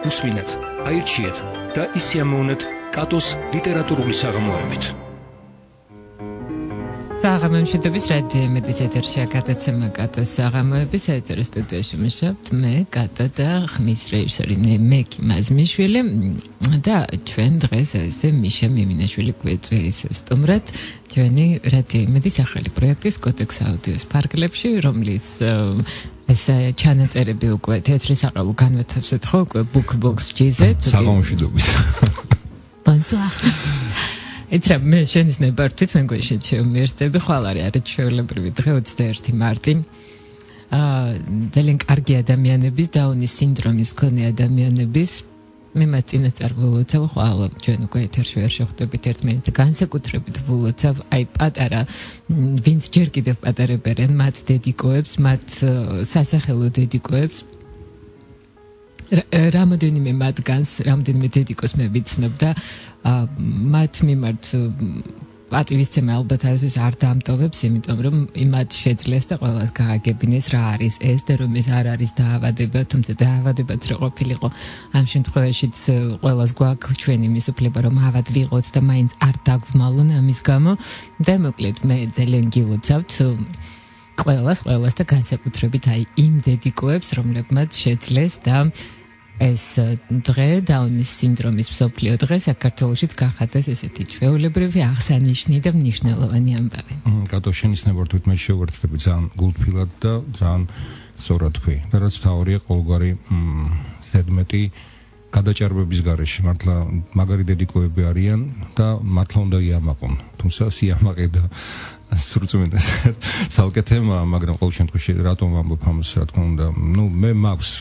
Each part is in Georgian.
უსმინეთ, აირჩიეთ და ისიამოვნეთ კატოს ლიტერატურული საღამოებით. საღამომშვიდობის რადიო იმედის ეთერშია გადაცემა კატოს საღამოები, საეტერო სტუდიაში მუშაობთ მე კატო და ხმის რეჟისორი მეკი მაზმიშვილი და ჩვენ დღეს ესე მიშა მიმინაშვილი გვეწვია ისევ სტუმრად ჩვენი რადიო იმედის ახალი პროექტის კოდექს აუდიოს ფარგლებში, რომლის ეს ჩანაწერები უკვე თეთრი საყელო განვეთავსეთ ხო უკვე BookBox-ზე საღამომშვიდობის Bonsoir. Ეთრა მე შენის ნებართვით მე გვეშე შემერთები ხვალ არის ჩვეულებრივი დღე 21 მარტი. ძალიან კარგი ადამიანების დაუნის სინდრომის მქონე ადამიანების მე მათ წინასწარ ვილოცავ ხვალ ჩვენ უკვე ეთერში ვერ შეხვდებით ერთმანეთს განსაკუთრებით ვილოცავ აი პატარა ვინც ჯერ კიდევ პატარებერენ მათ დედიკოებს მათ სასახელო დედიკოებს რამოდენიმე მათგანს რამდენიმე დედიკოს მე ვიცნობ და მათ მიმართ პატივისცემა ალბათ ასეც არ დამტოვებს, იმიტომ რომ იმათ შეძლეს და ყველას გააგებინეს რა არის ეს და რომ ეს არ არის დაავადება, თუმცა დაავადებაც რა ყოფილიყო. ამ შემთხვევაშიც ყველას გვაქვს ჩვენი მისუფლება რომ ავად ვიყოთ და მაინც არ დაგვმალონ ამის გამო და მოკლედ მე ძალიან გილოცავთ ყველას და განსაკუთრებით აი იმ დედიკოებს, რომლებმაც შეძლეს და ეს დღე დაუნის სინდრომის მსოფლიო დღე საქართველოშიც გახადეს ესეთი ჩვეულებრივი აღსანიშნი და მნიშვნელოვანი ამბავი. კატო შენის ნებართვით მე შევერთდები ძალიან გულთბილად და ძალიან სწორად თქვი. და რაც თავია ყოველგვარი ზედმეტი გადაჭარბების გარეშე მართლა მაგარი დედიკოები არიან და მართლა უნდა იამაყონ. თუმცა სიამაყე და სრულწმენდას ცალკე თემა, მაგრამ ყოველ შემთხვევაში რატომ ვამბობ ამას, რა თქმა უნდა, მე მაქვს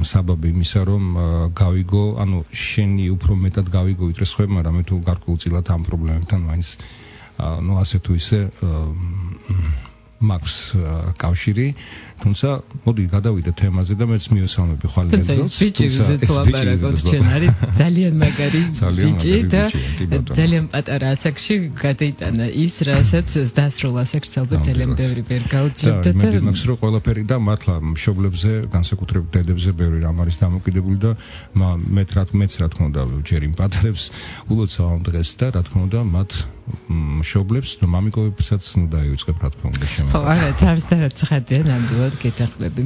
საბაბი იმისა, რომ გავიგო, ანუ შენი უფრო მეტად გავიგო ვიდრე სხვებმა, რამე თუ გარკვეულწილად ამ პრობლემებთან მაინც ასე თუ ისე მაქვს კავშირი, თუმცა მოდი გადავიდე თემაზე და მეც მივესალმები ხვალიან დროს. თუმცა ეს ლაპარაკობთ ჩვენ არის ძალიან მაგარი ბიჭი და ძალიან პატარა ასაკში გადაიტანა ის, რასაც დასრულ ასაკს ალბათ ძალიან ბევრი ვერ გაუძლებდა და მე მაქვს რო ყველაფერი და მართლა მშობლებზე, განსაკუთრებით დედებზე ბევრი რამ არის დამოკიდებული და მეც რა თქმა უნდა ჯერ იმ პატარებს ულოცავ ამ დღეს და რა თქმა უნდა მათ მშობლებს და მამიკოებსაც დაივიწყებ რა თქმა უნდა შემო. ხო, არა, თავისთავად ცხადია ნამდვილად გეთახმები.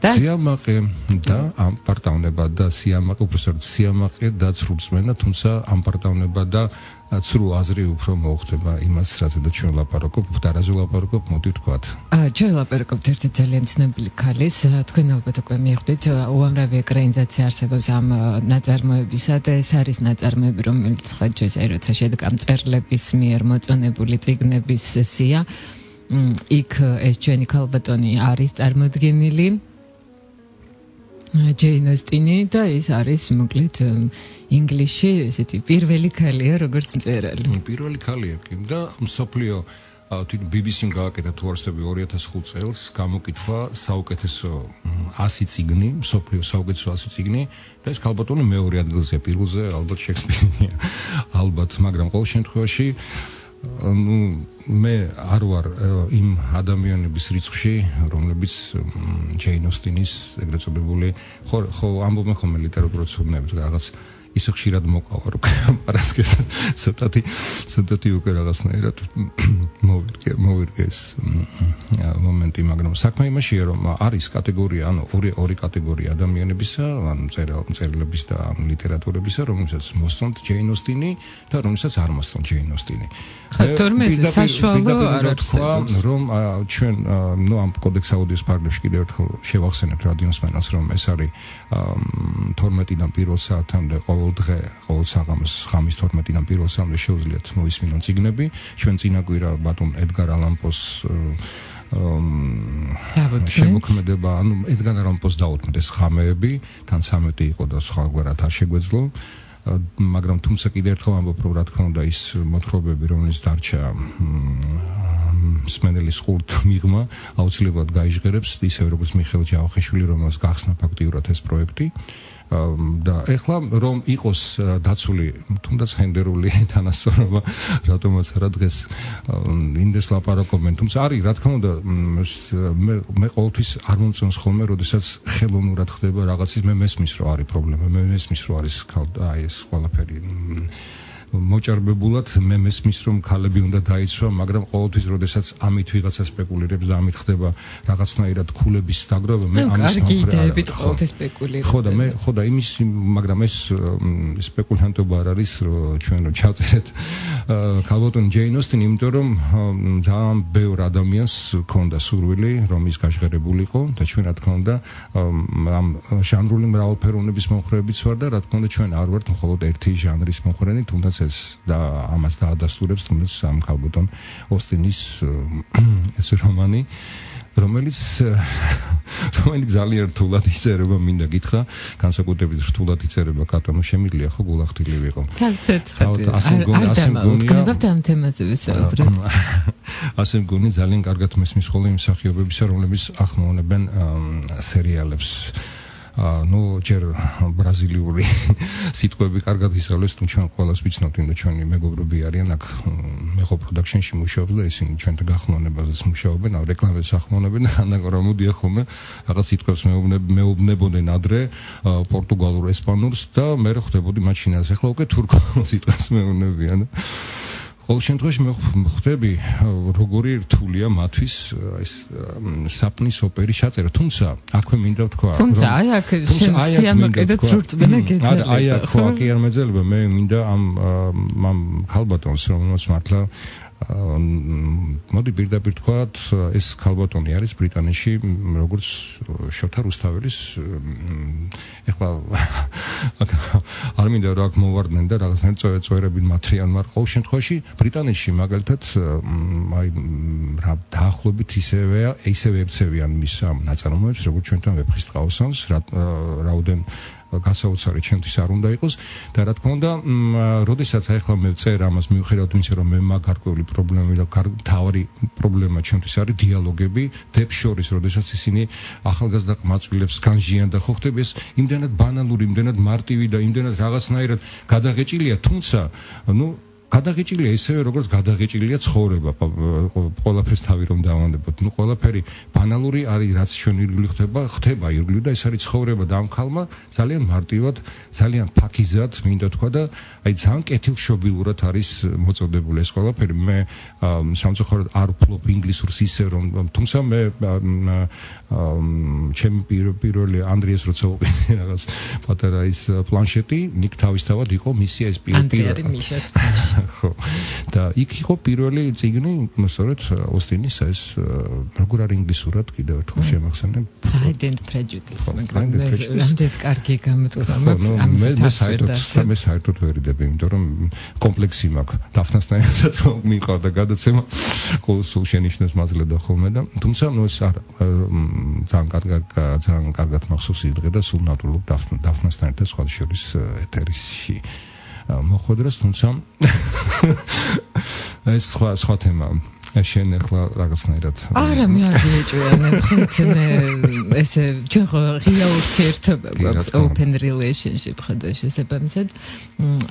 სიამაყე და ამპარტავნება და სიამაყე, უბრალოდ სიამაყე და ცრუწმენა, თუმცა ამპარტავნება და ცრუ აზრი უფრო მოუხდება იმას, რაზედა ჩვენ ლაპარაკობთ, და რაზე ლაპარაკობთ, მოდი ვთქვათ. ჩვენ ლაპარაკობთ ერთი ძალიან ცნობილი ქალის, თქვენ ალბათ უკვე მიხვდით, უამრავი ეკრანიზაცია არსებობს ამ ნაწარმოებისა და ეს არის ნაწარმოები, რომელიც სხვა ჯერს აი როცა შედგა მწერლების მიერ მოწონებული წიგნების სია, იქ ეს ჩვენი ქალბატონი არის წარმოდგენილი ჯეინ ოსტინი და ის არის მოკლედ ინგლისში ესეთი პირველი ქალია როგორც მწერალი. პირველი ქალია კი და მსოფლიო BBC-მ გააკეთა თუ არ ვსწრები 2005 წელს გამოკითხვა საუკეთესო 100 წიგნი, მსოფლიო საუკეთესო 100 წიგნი და ეს ქალბატონი მეორე ადგილზეა, პირველზე ალბათ შექსპირია. ალბათ, მაგრამ ყოველ შემთხვევაში მე არ ვარ იმ ადამიანების რიცხვში, რომლებიც ჯეინ ოსტინის ეგრეთ წოდებული ხო ამბობენ ხოლმე ლიტერატურაცნობნები რაღაც ისე ხშირად მოყავა რომ პარასკევს ცოტათი უკვე რაღაცნაირად მოვირგე ეს მომენტი, მაგრამ საქმე იმაშია რომ არის კატეგორია, ანუ ორი კატეგორია ადამიანებისა, ანუ მწერლების და ლიტერატურებისა, რომელსაც მოსწონთ ჯეინ ოსტინი და რომელსაც არ მოსწონთ ჯეინ ოსტინი. თორმე საშუალო არ არსებობს რომ ჩვენ ამ კოდექს აუდიოს ფარგლებში კიდევ ერთხელ შევახსენებთ რადიოსმენელს, რომ ეს არის 12-დან პირველ საათამდე ყოველ დღე, ყოველ საღამოს ხამის 12-დან პირველ საათამდე შეუძლიათ მოისმინონ წიგნები. ჩვენ წინაკვირა ბატონ ედგარ ალან პოს შემოქმედება, ანუ ედგარ ალან პოს დაუთმდეს ხამეები, თან 13 იყო და სხვაგვარად არ შეგვეძლო. მაგრამ თუმცა კიდევ ერთხელ ამბობ, რომ რა თქმა უნდა ის მოთხრობები, რომელიც დარჩა მსმენელის ხურთ მიღმა აუცილებლად გაიჟღერებს ისევ როგორც მიხეილ ჯავახიშვილი, რომელსაც გახსნა ფაქტიურად ეს პროექტი. და ეხლა რომ იყოს დაცული თუნდაც ჰენდერული თანასწორობა, რატომაც არა დღეს ინდეს ლაპარაკობენ, თუმცა არის რა თქმა უნდა მე ყოველთვის არ მომწონს ხოლმე, როდესაც ხელოვნურად ხდება რაღაცის, მე მესმის რომ არის პრობლემა, მე მესმის რომ არის აი ეს ყველაფერი მოჭარბებულად, მე მესმის რომ ქალები უნდა დაიცვა, მაგრამ ყოველთვის როდესაც ამით ვიღაცა სპეკულირებს და ამით ხდება რაღაცნაირად ქულების დაგროვა, მე ამის მომხრე არ ვარ. ყოველთვის სპეკულირებ. ხო და იმის, მაგრამ ეს სპეკულანტობა არ არის, რომ ჩვენ რო ჩავწერეთ ქალბატონ ჯეინ ოსტინი, იმიტომ რომ ძალიან ბევრ ადამიანს ჰქონდა სურვილი, რომ ის გაჟღერებულიყო და ჩვენ რა თქმა უნდა ამ ჟანრული მრავალფეროვნების მომხრეებიც ვარ და რა თქმა უნდა ჩვენ არ ვართ მხოლოდ ერთი ჟანრის მომხრენი, თუნდაც და ამას დაადასტურებს თუნდაც ამ ქალბატონ ოსტინის ეს რომანი, რომელიც ძალიან რთულად იწერება, მინდა გითხრა, განსაკუთრებით რთულად იწერება კატონო, შემიძლია ხო გულახდილი ვიყო. თავისთავად ასე მგონია ამ თემაზე ვისაუბრეთ. ასე მგონი ძალიან კარგად მესმის ხოლმე იმ მსახიობებისა, რომლებიც ახმოვანებენ სერიალებს. ჯერ ბრაზილიური სიტყვები კარგად ისწავლეს, თუ ჩვენ ყველას ვიცნობთ, და ჩვენი მეგობრები არიან აქ მეხო პროდაქშენში მუშაობს და ისინი ჩვენთან გახმოვანებაზეც მუშაობენ, რეკლამებს ახმოვანებენ და ანაკორა მოდია ხოლმე რაღაც სიტყვებს მეუბნებოდნენ ადრე პორტუგალურ, ესპანურს და მე ხვდებოდი მათ შინაარეს. ახლა უკვე თურქულ სიტყვებს მეუბნებიან. ყოველ შემთხვევაში მე ხვდები როგორი რთულია მათთვის ეს საპნის ოპერის ჩაწერა, თუმცა აქვე მინდა ვთქვა რომ თუმცა აი აქ სიამაყე და წურწმენა გეძლება. აი აქ ხო კი არ მეძელება, მე მინდა ამ ქალბატონს, რომელსაც მართლა მოდი პირდაპირ თქვათ, ეს ქალბატონი არის ბრიტანეთში როგორც შოთა რუსთაველის ეხლა არ მინდა რა მოვარდნენ და რაღაცნაირად წოერებინ მათრიან, მაგრამ ყოველ შემთხვევაში ბრიტანეთში მაგალითად აი რა დაახლოებით ისევე ექცევიან მის ნაწარმოებს როგორც ჩვენთან ვეფხისტყაოსანს, რაოდენ გასაოცარი ჩემთვის არ უნდა იყოს და რა თქმა უნდა, როდესაც ახლა მე ვწერ ამას მიუხედავად იმისა, რომ მე მაგ გარკვეული პრობლემები და თავარი პრობლემა ჩემთვის არის დიალოგები დებს შორის, როდესაც ისინი ახალგაზრდა ყმაწვილებს განჟიან და ხო ხდება ეს იმდენად ბანალური, იმდენად მარტივი და იმდენად რაღაცნაირად გადაღეჭილია, თუმცა გადაღეჭილია ისევე როგორც გადაღეჭილია ცხოვრება, ყველაფერს თავი რომ დავანებოთ. ყველაფერი ბანალური არის, რაც ჩვენ ირგვლივ ხდება ირგვლივ და ეს არის ცხოვრება და ამ ქალმა ძალიან მარტივად, ძალიან ფაქიზად მინდა თქვა და აი ძალიან კეთილშობილურად არის მოწოდებული ეს ყველაფერი. მე სამწუხაროდ არ ვფლობ ინგლისურს ისე რომ, თუმცა მე ჩემი პირველი ანდრიას როცა უყიდე რაღაც პატარა ის პლანშეტი, ნიკ თავისთავად იყო მისი ეს ანდრია მიშას ხო და იქ იყო პირველი წიგნი, სწორედ ოსტინის ეს როგორ არის ინგლისურად კიდევ ერთხელ შემახსენებ Pride and Prejudice, მაგრამ რამდენად კარგი გამოთქვა მე საერთოდ ვერ ვიდები, იმიტომ რომ კომპლექსი მაქვს დაფნასთან ერთად რომ მიყავდა გადაცემა ყოველ სულ შენიშნოს მაძლევდა ხოლმე და თუმცა ეს არა ძალიან კარგად მახსოვს ის დღე და სულ ნატურალურად დაფნასთან ერთად სხვა შორის ეთერში მოხვედრას, თუმცა ეს სხვა თემა შენ ახლა რაღაცნაირად არა მე არ ვიეჭვიანებ, ხეთ მე ესე ჩვენ ხო ღია ურთიერთობა გვაქვს, open relationship ხოდა შესაბამისად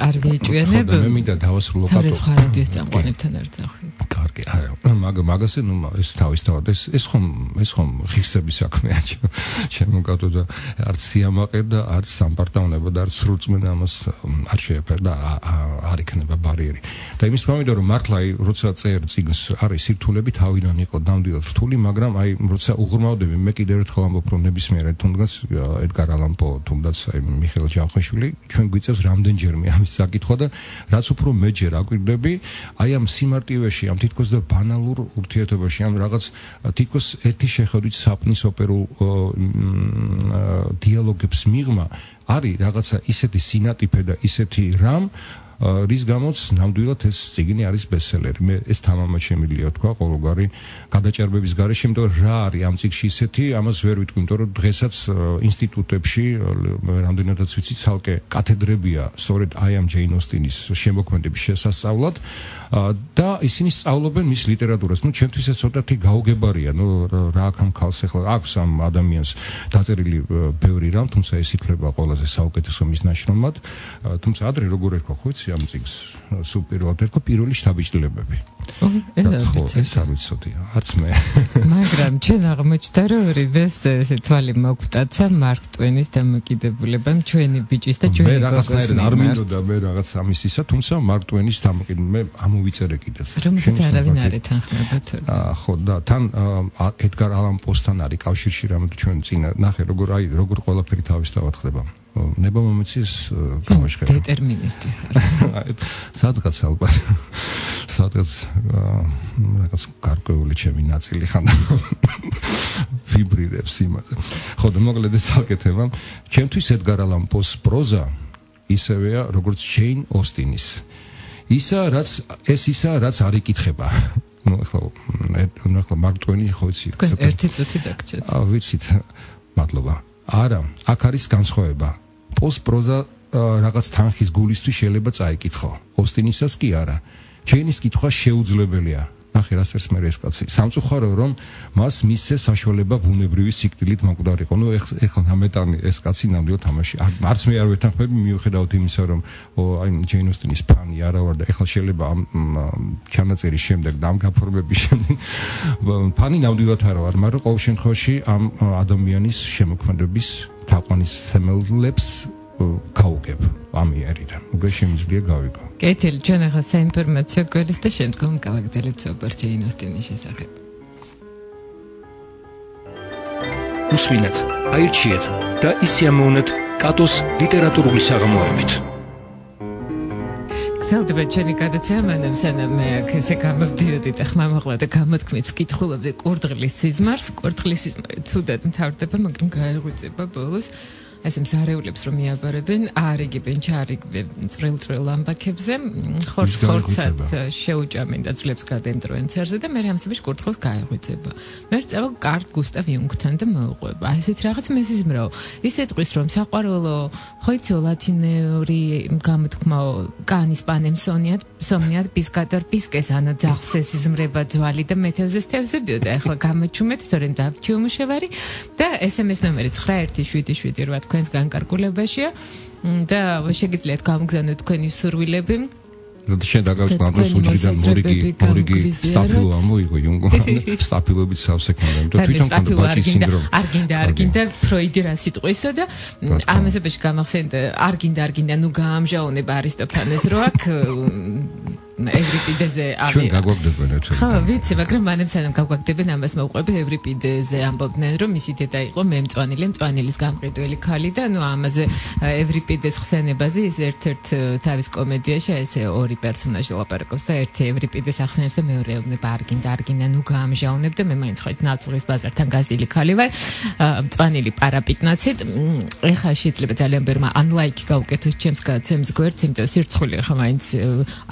არ ვიეჭვიანებ. მე მინდა დავასრულო კატო. ეს სხვა რადიოს წამყვანებთან არ წახვი. კარგი, არა, მაგაზე ეს თავისთავად ეს ხომ ღირსების საქმეა ჩემო კატო და არც სიამაყე და არც სამპარტაუნება და არც სრულწმენა ამას არ შეეფერდა, არ იქნება ბარიერი. და იმის გამომდინარე რომ მართლა როცა წერ წიგნს არის სირთულები თავიდან იყო ნამდვილად რთული, მაგრამ აი როცა უღრმავდები, მე კიდევ ერთხელ ამბობ რომ ნებისმიერ თუნდაც ედგარ ალან პო, თუნდაც აი მიხეილ ჯავახიშვილი ჩვენ გვიწევს რამდენჯერმე ამის საკითხვა და რაც უფრო მეჯერ აკვირდები, აი ამ სიმარტივეში, ამ თითქოს და ბანალურ ურთიერთობაში, ამ რაღაც თითქოს ერთი შეხედვით საპნის ოპერულ დიალოგებს მიღმა არის რაღაცა ისეთი სინატიფე და ისეთი რამ რის გამოც ნამდვილად ეს წიგნი არის ბესტსელერი. მე ეს თამამად შემიძლია თქვა ყოველგვარი გადაჭარბების გარეშე, იმიტომ რომ რა არის ამ წიგნში ისეთი, ამას ვერ ვიტყვი, იმიტომ რომ დღესაც ინსტიტუტებში რამდენადაც ვიცი, ცალკე კათედრებია სწორედ აი ამ ჯეინ ოსტინის შემოქმედების შესასწავლად და ისინი სწავლობენ მის ლიტერატურას. ჩემთვის ეს ცოტათი გაუგებარია, რა აქ ამ ქალს ახლა აქვს ამ ადამიანს დაწერილი ბევრი რამ, თუმცა ეს ითვლება ყველაზე საუკეთესო მის ნაშრომად. თუმცა ადრე როგორ ერქვა ხო იცი ამ წიგნს? სულ პირველად ერქვა პირველი შთაბეჭდილებები. ხო, ეს არ ვიცოდი, არც მე. მაგრამ ჩვენ აღმოჩნდა, რომ ორივეს ესე თვალი მოგვტაცა მარკ ტვენის დამოკიდებულებამ ჩვენი ბიჭის და ჩვენი გოგოს. მე რაღაცნაირად არ მინდოდა მე რაღაც ამისისა, თუმცა მარკ ტვენის დამოკიდებულება მე ამოვიწერე კიდეც. რომელსაც არავინ არ ეთანხმება თორე. ხო და თან ედგარ ალან პოსთან არის კავშირში რამე ჩვენ წინა ნახე როგორ ყველაფერი თავისთავად ხდება. ნება მომეცის გამოშხება. დეტერმინისტი ხარ. სადღაც ალბათ. სადღაც რაღაც გარკვეული ჩემი ნაწილი ხან ვიბრირებს იმაზე. ხო და მოკლედ ეს საკეთება. ჩემთვის ედგარ ალან პოს პროზა ისევეა როგორც ჯეინ ოსტინის. ისა რაც არ იკითხება. ახლა მარკ ტვენი ხო იცი? ერთი წუთი დაგჭირთ. ვიცით, მადლობა. არა, აქ არის განსხვავება. პოს პროზა რაღაც თანხის გულისთვის შეიძლება წაიკითხო. ოსტინისას კი არა. ჯეინის კითხვა შეუძლებელია. ნახე რა წერს მე ეს კაცი. სამწუხარო რომ მას მისცეს საშუალება ბუნებრივი სიკვდილით მოკვდარიყო. ეხლა ნამეტანი ეს კაცი ნამდვილად თამაში. არც მე არ ვეთანხმები მიუხედავად იმისა რომ აი ჯეინ ოსტინის ფანი არა ვარ და ეხლა შეიძლება ამ ჩანაწერის შემდეგ და ამ გაფორმების შემდეგ ფანი ნამდვილად არა ვარ, მაგრამ ყოველ შემთხვევაში ამ ადამიანის შემოქმედების თაყვანისმცემლებს გაუგებ ამიერიდან. უკვე შემიძლია გავიგო. კეთილი, ჩვენ ახლა საინფორმაციო გველის და შემდგომ გავაგრძელებთ საუბარს ჯეინ ოსტინის შესახებ. უსვინეთ, აირჩიეთ და ისიამოვნეთ კატოს ლიტერატურული საღამოებით. გრძელდება ჩვენი გადაცემა, მანამ სანამ მე აქ ესე გამოვდიოდი და ხმამაღლა და გამოთქმით ვკითხულობდი კურდღლის სიზმარს. კურდღლის სიზმარი თუდად მთავრდება, მაგრამ გაეღვიძება ბოლოს. ეს მსარეულებს რომ მიაბარებენ, აარიგებენ, ჩაარიგებენ წვრილ ამბაქებზე, ხორცად შეუჭამენ და ძვლებს გადაემტროენ ცერზე და მე ამასობაში კურდღელს გაეღვიძება. მე წავა კარლ გუსტავ იუნგთან და მოუყვება. ესეც რაღაც მესიზმრაო. ის ეტყვის რომ საყვარელო ხოიცო ლათინური გამოთქმაო, კანის პანემ სომნიად პისკატორ პისკეს ანა ძაღლს ესიზმრება ძვალი და მეთევზეს თევზებიო და ახლა გამოჩუმეთ, თორემ დავჩიომუშევარი და SMS ნომერი 9177 თქვენს განკარგულებაშია და შეგიძლიათ გამოგზავნოთ თქვენი სურვილები. შენ დაგავიწყდა უჯრიდან მორიგი სტაფილო ამოიღო იუნგო სტაფილობით სავსექნად და თვითონ კონდა ბაჭის სინდრომი არ გინდა ფროიდი რა სიტყვისა და ამასობაში გამახსენდა არ გინდა ნუ გაამჟაუნება არისტოფანეს რო აქ ევრიპიდეზე ჩვენ გაგვაგდებენ ერთად. ხო, ვიცი, მაგრამ მანამ სანამ გაგვაგდებენ ამას მოვყვები ევრიპიდეზე ამბობდნენ რომ მისი დედა იყო მწვანილის გამყიდველი ქალი და ნუ ამაზე ევრიპიდეს ხსენებაზე ის ერთ-ერთ თავის კომედიაში ესე ორი პერსონაჟი ლაპარაკობს და ერთი ევრიპიდეს ახსენებს და მეორე ეუბნება არ გინდა ნუ გაამჟაუნებ და მე მაინც ხოით ნავთლუღის ბაზართან გაზდილი ქალი ვარ მწვანილი პარაპიტნაცით ეხა შეიძლება ძალიან ბერმა unlike გავუკეთოს ჩემს გაცემს გვერდს იმიტომ სირცხული ხა მაინც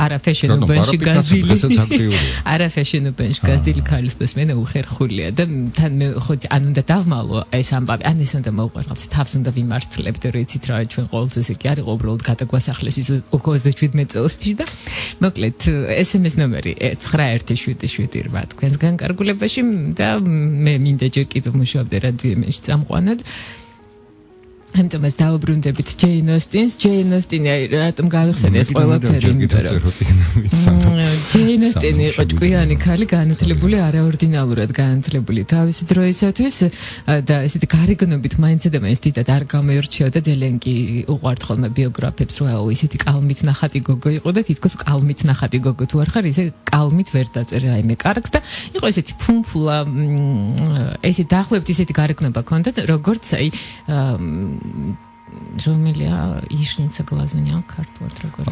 არა ფეშენობაში გაზდილი არა ფეშენობაში გაზდილი ქალის მოსმენა უხერხულია და თან მე ხო ან უნდა დავმალო ეს ამბავი ან ის უნდა მოვყვერხოთ თავს უნდა ვიმართლებთ რომ იცით რა ჩვენ ყოველთვის ესე კი არის უბრალოდ გადაგვასახლეს ის 27 წელსში და მოკლედ SMS ნომერი 9177 თქვენს განკარგულებაში და მე მინდა ჯერ კიდევ მუშაობდე რადიომენში წამყვანად ამიტომ ეს დაუბრუნდებით ჯეინ ოსტინს რატომ გავიხსენე ეს ყველაფერი იმიტომ რომ ჯეინ ოსტინი იყო ჭკვიანი ქალი განათლებული არაორდინალურად განათლებული თავისი დროისათვის და ესეთი გარეგნობით მაინც და მაინც დიდად არ გამოირჩეოდა ძალიან კი უყვართ ხოლმე ბიოგრაფებს რა ისეთი კალმით ნახატი გოგო იყო და თითქოს კალმით ნახატი გოგო თუ არ ხარ ისე კალმით ვერ დაწერე რაიმე კარგს და იყო ესეთი ფუმფულა ესეთი დაახლოებით ისეთი გარეგნობა ჰქონდა როგორც აი რომელია იშნიცა გლაზუნია ქართულად როგორ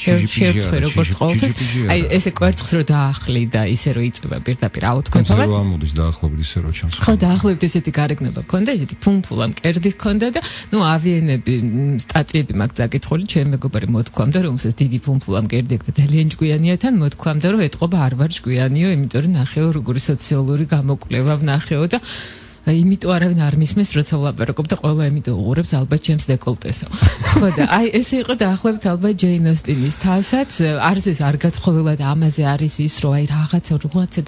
შევწყვე როგორც ყოველთვის აი ესე კვერცხს რო დაახლი და ისე რო იწובה პირდაპირ აუთქვებავად რო ამოდის დაახლოებით ისე რო ჩანს ხო დაახლოებით ესეთი გარეგნება ქონდა ესეთი ფუმფულა მკერდი ქონდა და ნუ ავიენები სტატიები მაგ წაკითხული ჩემ მეგობარი მოთქვამდა რომ ეს დიდი ფუმფულა მკერდი აქვს და ძალიან ჭკვიანია თან მოთქვამდა რომ ეთყობა არ ვარ ჭკვიანიო იმიტომ რომ ნახეო როგორი სოციალური გამოკვლევა ვნახეო და იმიტომ არავინ არ მისმის როცა ვლაპარაკობ და ყველა იმიტომ უყურებს ალბათ ჩემს დეკოლტესო. ხო და აი ესე იყო დაახლოებით ალბათ ჯეინ ოსტინის თავსაც არც არ გათხოვილად ამაზე არის ის რომ აი რაღაცა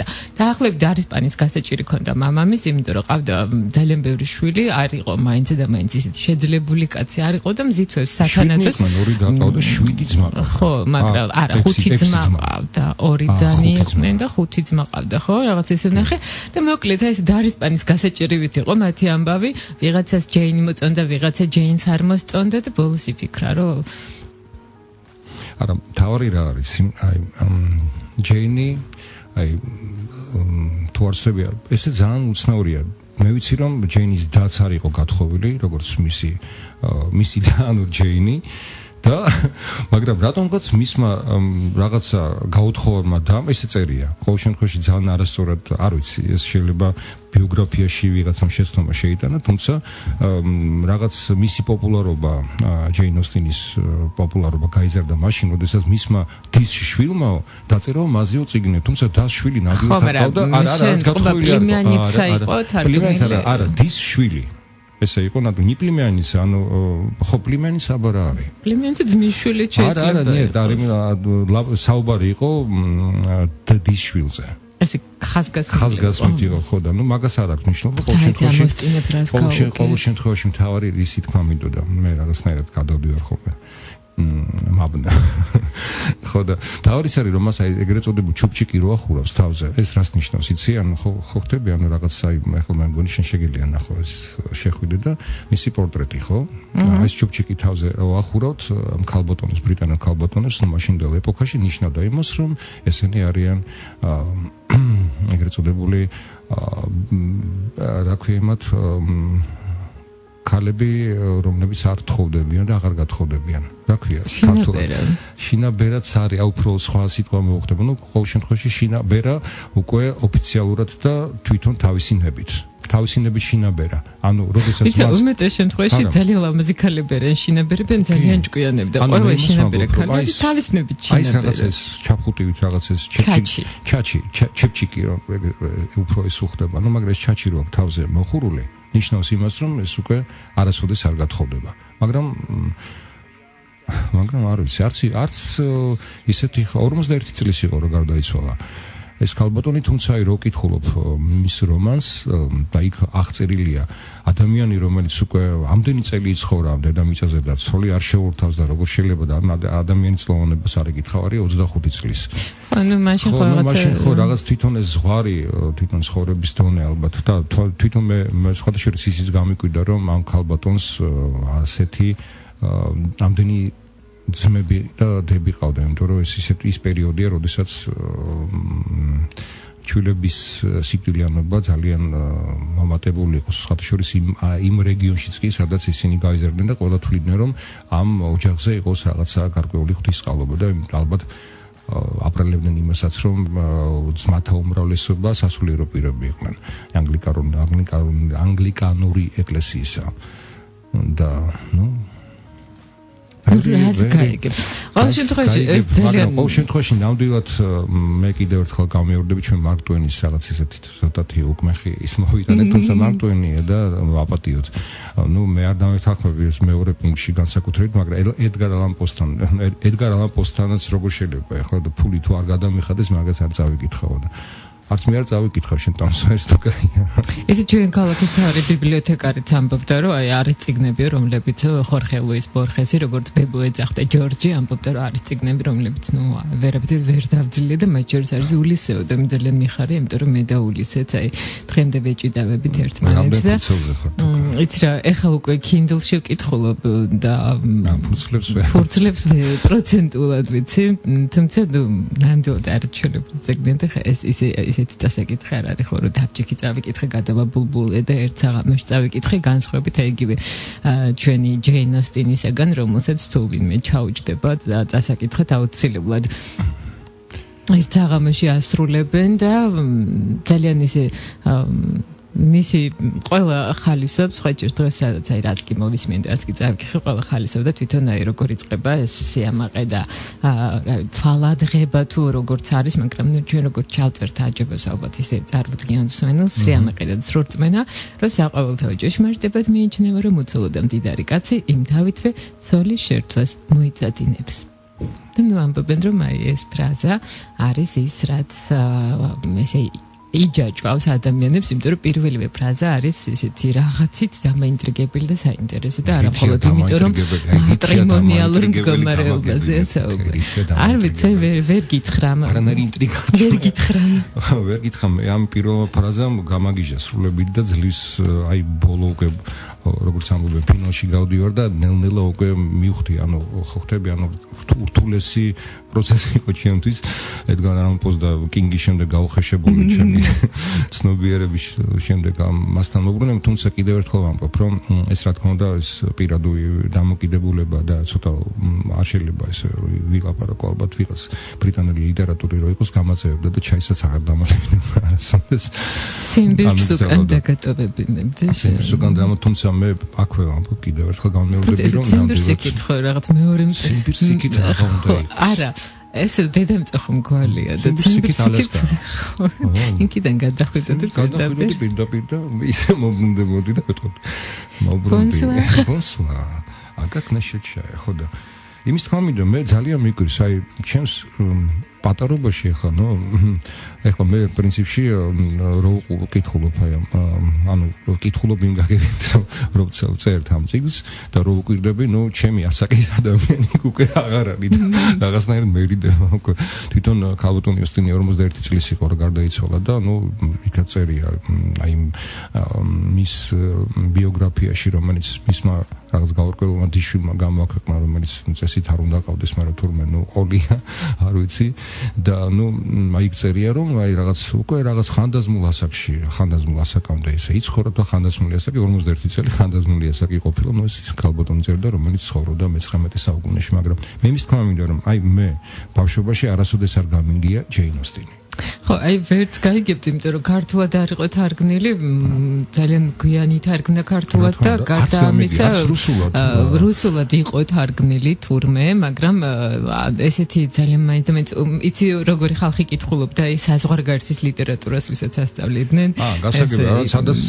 და დაახლოებით არის პანის გასაჭირი ქონდა მამამის იმიტომ რომ ყავდა ძალიან ბევრი შვილი არ იყო მაინც და მაინც ისეთი შეძლებული კაცი არ იყო და მზითვებს სათანადოს ორი დაკავდა 7 ძმა ხო მაგრამ არა 5 ძმა ყავდა 2-დანი იყვნენ და 5 ძმა ყავდა ხო რაღაც ესე ნახე და მოკლედ აი ეს დარის პანის გასაჭირი იყო მათი ამბავი, ვიღაცას ჯეინი მოწონდა, ვიღაცა ჯეინს არ მოსწონდა და ბოლოს იფიქრა, რომ არა, თავი რა არის, აი ჯეინი, აი თუ არსებია, ესე ძალიან უცნაურია. მე ვიცი რომ ჯეინის დაც არ იყო გათხოვილი, როგორც მისი და ანუ ჯეინი და მაგრამ რატომღაც მისმა რაღაცა გაუთხოვარმა და ესე წერია. ყოველ შემთხვევაში ძალიან არასწორად არ ვიცი, ეს შეიძლება ბიოგრაფიაში ვიღაცამ შეცდომა შეიტანა, თუმცა რაღაც მისი პოპულარობა, ჯეინ ოსტინის პოპულარობა გაიზარდა მაშინ, როდესაც მისმა დის შვილმა დაწერა მაზეო წიგნი, თუმცა დას შვილი ნამდვილად აკავდა, არა, გათხოვილი არ იყო. არა, დის შვილი. ესე იყო ნადუ ნიპლიმიანის ანუ ხო პლიმიანის აბარა არის პლიმიანის ძმის შვილი შეიძლება არა საუბარი იყო დის შვილზე ესე ხაზგასმით იყო ხო და ნუ მაგას არ აქვს ნიშნობა ყოველ შემთხვევაში მთავარი ისი თქვა მინდოდა მე რაღაცნაირად გადავდივარ ხოლმე მაბნა ხო და თავის არის რომ მას აი ეგრეთ წოდებული ჩუპჩიკი რო ახურავს თავზე ეს რას ნიშნავს იცი ანუ ხო ხდება ანუ რაღაც აი ახლა მე მგონი შენ შეგიძლია ნახო ეს შეხვიდე და მისი პორტრეტი ხო ეს ჩუპჩიკი თავზე ახურავთ ქალბატონებს ბრიტანელ ქალბატონებს მაშინდელ ეპოქაში ნიშნავდა იმას რომ ესენი არიან ეგრეთ წოდებული რა ქვია მათ ქალები რომლებიც არ თხოვდებიან და აღარ გათხოვდებიან რა ქვია ქართულად შინაბერაც არის აუ უფრო სხვა სიტყვა მოხდება ნუ ყოველ შემთხვევაში შინაბერა უკვე ოფიციალურად და თვითონ თავისინებით შინაბერა ანუ როდესაც მას უმეტეს შემთხვევაში ძალიან ლამაზი ქალები არიან შინაბერებენ ძალიან ჭკვიანები და ყველა შინაბერა ქალები თავისინებით შინაბერა აი რაღაც ეს ჩაფხუტივით რაღაც ეს ჩეპჩიკი რომ უფრო ეს უხდება ნუ მაგრამ ეს ჩაჩი რო აქვს თავზე მოხურული ნიშნავს იმას რომ ეს უკვე არასოდეს არ გათხოვდება მაგრამ არ ვიცი არც ისეთი 51 წლის იყო რომ გარდაიცვალა ეს ქალბატონი თუმცა რო კითხულობ მის რომანს და იქ აღწერილია ადამიანი რომელიც უკვე ამდენი წელი იცხოვრა დედამიწაზე და ცოლი არ შეურთავს და როგორ შეიძლება და ადამიანის ცლოვანებას არ ეკითხავარი 25 წლის ანუ მაშინ ხო რაღაც თვითონ ეს ზღვარი თვითონ ცხოვრების დონე ალბათ და თვითონ მე სხვადასხვა ისიც გამიკვირდა რომ ამ ქალბატონს ასეთი ამდენი ძმები და დები ყავდა, იმიტომ რომ ის პერიოდია, როდესაც ჩვილების სიკვდილიანობა ძალიან მომატებული იყო, სხვადასხვა იმ რეგიონშიც კი, სადაც ისინი გაიზარდნენ და ყველა თვლიდნენ, რომ ამ ოჯახზე იყოს რაღაცა გარკვეული ღვთისწყალობა და ალბათ აბრალებდნენ იმასაც, რომ ძმათა უმრავლესობა სასულიერო პირები იყვნენ, ანგლიკანური ეკლესიისა და ნუ ყოველ შემთხვევაში ნამდვილად მე კიდევ ერთხელ გამეორდები ჩვენ მარკ ტვენის რაღაც ისეთი ცოტათი უკმეხი ის მოვიტანეთ თუმცა მარკ ტვენია და აპატიოთ ნუ მე არ დამეთანხმები ეს მეორე პუნქტში განსაკუთრებით მაგრამ ედგარ ალან პოსთანაც როგორ შეიძლება ახლა და ფული თუ არ გადამიხადეს მაგას არ წავიკითხავ და არც მე არ წავიკითხავ შენ ტანსვერს თუ კაია. ესე ჩვენ ქალაქის თავი ბიბლიოთეკარიც ამბობდა რომ აი არის წიგნები რომლებიც ხორხე ლუის ბორხესი როგორც ბებო ეძახდა ჯორჯი ამბობდა რომ არის წიგნები რომლებიც ნუ ვერაფერ ვერ დავძლია და მათ შორის არის ულისეო და მე ძალიან მიხარია იმიტომ რომ მე და ულისეც აი დღემდე ვეჭიდავებით ერთმანეთს და იცი რა ეხა უკვე Kindle-ში ვკითხულობ და ფურცლებს პროცენტულად ვიცი თუმცა ნუ ნამდვილად არ ჩოლებ წიგნები ხა ეს ისე ესეთი წასაკითხი არ არის ხო რომ დაბჭიქი წავიკითხე გადავა ბულბულე და ერთ საღამოში წავიკითხე განსხვავებით იგივე ჩვენი ჯეინ ოსტინისაგან რომელსაც თუ ვინმე ჩაუჯდება წასაკითხეთ აუცილებლად ერთ საღამოში ასრულებენ და ძალიან ისე მისი ყველა ხალისობს ხო ჯერ დღეს სადაც აი რაც კი მოვისმენთ რაც კი წავიკითხე ყველა ხალისობს და თვითონ აი როგორ იწყება ეს სიამაყე და თვალადღება თუ როგორც არის მაგრამ ჩვენ როგორც ჩავწერთ აჯებას ალბათ ისე წარვდგიან სვენელს სიამაყე და სრორწმენა რომ საყოველთაო ჭეშმარიტებად მიიჩნევა რომ უცოლო და მდიდარი კაცი იმ თავითვე ცოლის შერთვას მოიწადინებს და ნუ ამბობენ რომ აი ეს ფრაზა არის ის რაც ესე იჯაჭვავს ადამიანებს, იმიტომ რომ პირველივე ფრაზა არის ესეთი რაღაცით დამაინტრიგებელი და საინტერესო და არა მხოლოდ იმიტომ რომ მატრიმონიალურ მდგომარეობაზე საუბარი. არ ვიცი, ვერ გითხრა. არანაირი ინტრიგა. ვერ გითხრა. ვერ გითხრა, ამ პირველ ფრაზამ გამაგიჟა სრულებით და ძლივს აი ბოლო უკვე როგორც ამბობენ ფინალში გავდივარ და ნელ-ნელა უკვე მივხვდი, ანუ ხვდები, ანუ რთულესი პროცესი იყო ჩემთვის. ედგარ ალან პოს და კინგის შემდეგ გაუხეშებული ჩემი ცნობიერების შემდეგ მასთან მოგბრუნებ, თუმცა კიდევ ერთხელ ვამბობ, რომ ეს რა თქმა უნდა ეს პირადული დამოკიდებულება და ცოტა არ შეიძლება ეს ვილაპარაკო ალბათ ვიღაც ბრიტანელი ლიტერატური რო იყოს გამაწევებდა და ჩაისაც აღარ დამალევდა არასოდეს. სიმბირს უკან დაგატოვებინებდი. სიმბირს უკან თუმცა მე აქვე ვამბობ კიდევ ერთხელ გამეუბნები რომ სიმბირს იკითხო რაღაც მეორე სიმბირს იკითხა რა უნდა იყოს. არა ეს დედამიწა ხომ გვალია და იქიდან გადახვიდე და პირდაპირ და ისე მომბრუნდებოდი და ვეთქვი მომბრუნდი ბონსუარ აკაკ ნაშეჩაა ხო და იმის თქმა მინდა მე ძალიან მიგვირს აი ჩემს პატარობაში ეხლა მე პრინციპში რო ვკითხულობ აი ანუ ვკითხულობ იმ გაგებით რომ წერთ ამ წიგნს და რო ვკვირდები ჩემი ასაკის ადამიანი უკვე აღარ არის რაღაცნაირად მერიდება უკვე თვითონ ქალბატონი ოსტინი 41 წლის იყო რა გარდაიცვალა და იქაც წერია აი მის ბიოგრაფიაში რომელიც მისმა რაღაც გაურკვევლმა დიშვილმა გამოაქვეყნა რომელიც წესით არ უნდა ყავდეს მაგრამ თურმე ყოლია არ ვიცი და აი წერია რომ აი რაღაც უკვე რაღაც ხანდაზმულ ასაკამდე ესე იცხოვრა და ხანდაზმული ასაკი 41 წელი ხანდაზმული ასაკი ყოფილა ეს ქალბატონი წერდა რომელიც ცხოვრობდა მე-19 საუკუნეში მაგრამ მე მის თქმა მინდა რომ აი მე ბავშვობაში არასოდეს არ გამიგია ჯეინ ოსტინი ხო, აი ვერც გაიგებთ, იმიტომ რომ ქართულად არ იყო თარგმნილი, ძალიან გვიანი თარგმნა ქართულად და გარდა ამისა რუსულად იყო თარგმნილი თურმე, მაგრამ ესეთი ძალიან მაინც იცი როგორი ხალხი კითხულობდა ის საზღვარგარეთის ლიტერატურას, ვისაც ასწავლიდნენ. გასაგებია, სადაც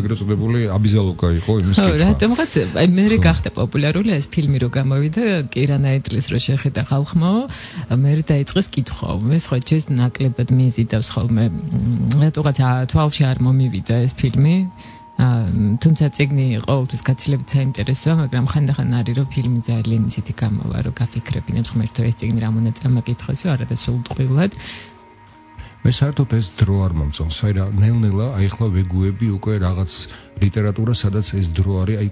ეგრეთ წოდებული აბიზალოკა იყო იმის კითხვა. რატომღაც აი მე გახდა პოპულარული ეს ფილმი რო გამოვიდა, კირა ნაიტლის რო შეხედა ხალხმა, მე დაიწყეს კითხვა. მე სხვა ჩემს ნაკლებად მიზიდავს ხოლმე რატოღაც თვალში არ მომივიდა ეს ფილმი თუმცა წიგნი ყოველთვის გაცილებით საინტერესოა მაგრამ ხანდახან არის რომ ფილმი ძალიან ისეთი გამოვა რომ გაფიქრებინებს ღმერთო ეს წიგნი რა უნდა წამაკითხოსო არა და სულტყვილად მე საერთოდ ეს დრო არ მომწონს აი რა ნელ-ნელა აი ახლა ვეგუები უკვე რაღაც ლიტერატურა სადაც ეს დრო არის აი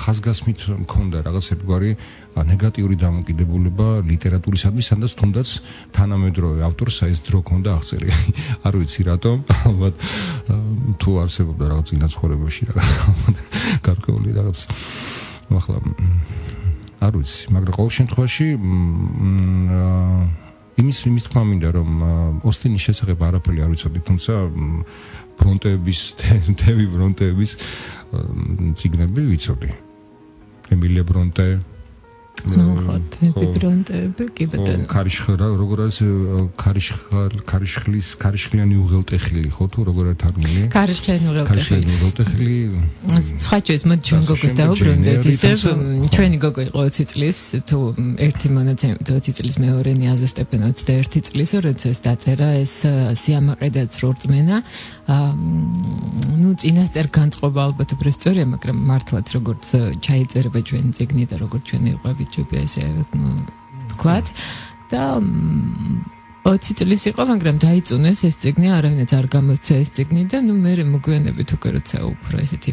ხაზგასმით მქონდა რაღაც ერთგვარი ნეგატიური დამოკიდებულება ლიტერატურისადმი სადაც თუნდაც თანამედროვე ავტორს ეს დრო ქონდა აღწერილი არ ვიცი რატომ ალბათ თუ არსებობდა რაღაც წინაცხოვრებაში რაღაც გარკვეული რაღაც ახლა არ ვიცი მაგრამ ყოველ შემთხვევაში იმის თქმა მინდა რომ ოსტინის შესახებ არაფერი არ ვიცოდი თუმცა ბრონტეების წიგნები ვიცოდი ემილია ბრონტე ქარიშხლიანი უღელტეხილი ხო თუ როგორ არის თარგმნილი ქარიშხლიანი უღელტეხილი სხვა ჩვენს მოდი ჩვენ გოგოს დაუბრუნდეთ ისე ჩვენი გოგო იყო 20 წლის თუ ერთი მონაცემით 20 წლის მეორენი აზოსტეპენ 21 წლის როცა ეს დაწერა ეს სიამაყე და წრორწმენა წინასწარ განწყობა ალბათ უფრო სწორია მაგრამ მართლაც როგორც ჩაიწერება ჩვენი წიგნი და როგორც ჩვენ ვიყვებით ჯობია ესე ვთქვათ და 20 წლის იყო, მაგრამ დაიწუნეს ეს წიგნი, არავინაც არ გამოსცა ეს წიგნი და ნუ მე მოგვიანებით უკვე როცა უფრო ესეთი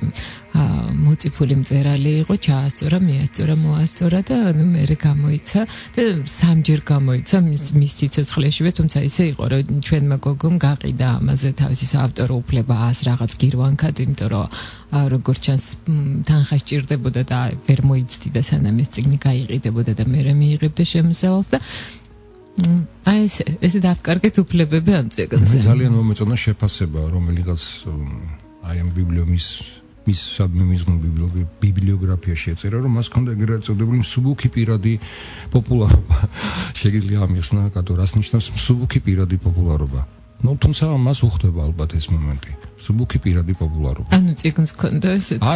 მოწიფული მწერალი იყო, ჩაასწორა, მიასწორა, მოასწორა და ნუ მე გამოიცა და სამჯერ გამოიცა მის სიცოცხლეშივე, თუმცა ისე იყო, რომ ჩვენმა გოგომ გაყიდა ამაზე თავისი საავტორო უფლება ას რაღაც გირვანქად, იმიტომ რომ როგორც ჩანს თანხა სჭირდებოდა და ვერ მოიცდიდა სანამ ეს წიგნი გაიყიდებოდა და მე მიიღებდა შემოსავალს და აი ესე დავკარგეთ უფლებები ამ წიგნზე. ძალიან მომეწონა შეფასება, რომელიღაც აი ამ მის ბიბლიოგრაფიაში ეწერა, რომ მას ჰქონდა ეგრეთ წოდებული მსუბუქი პირადი პოპულარობა. შეგიძლია ამიხსნა, კატო, რას ნიშნავს მსუბუქი პირადი პოპულარობა? ნუ თუმცა მას უხდება ალბათ ეს მომენტი. მსუბუქი პირადი პოპულარობა. ანუ წიგნს ჰქონდა ესეთი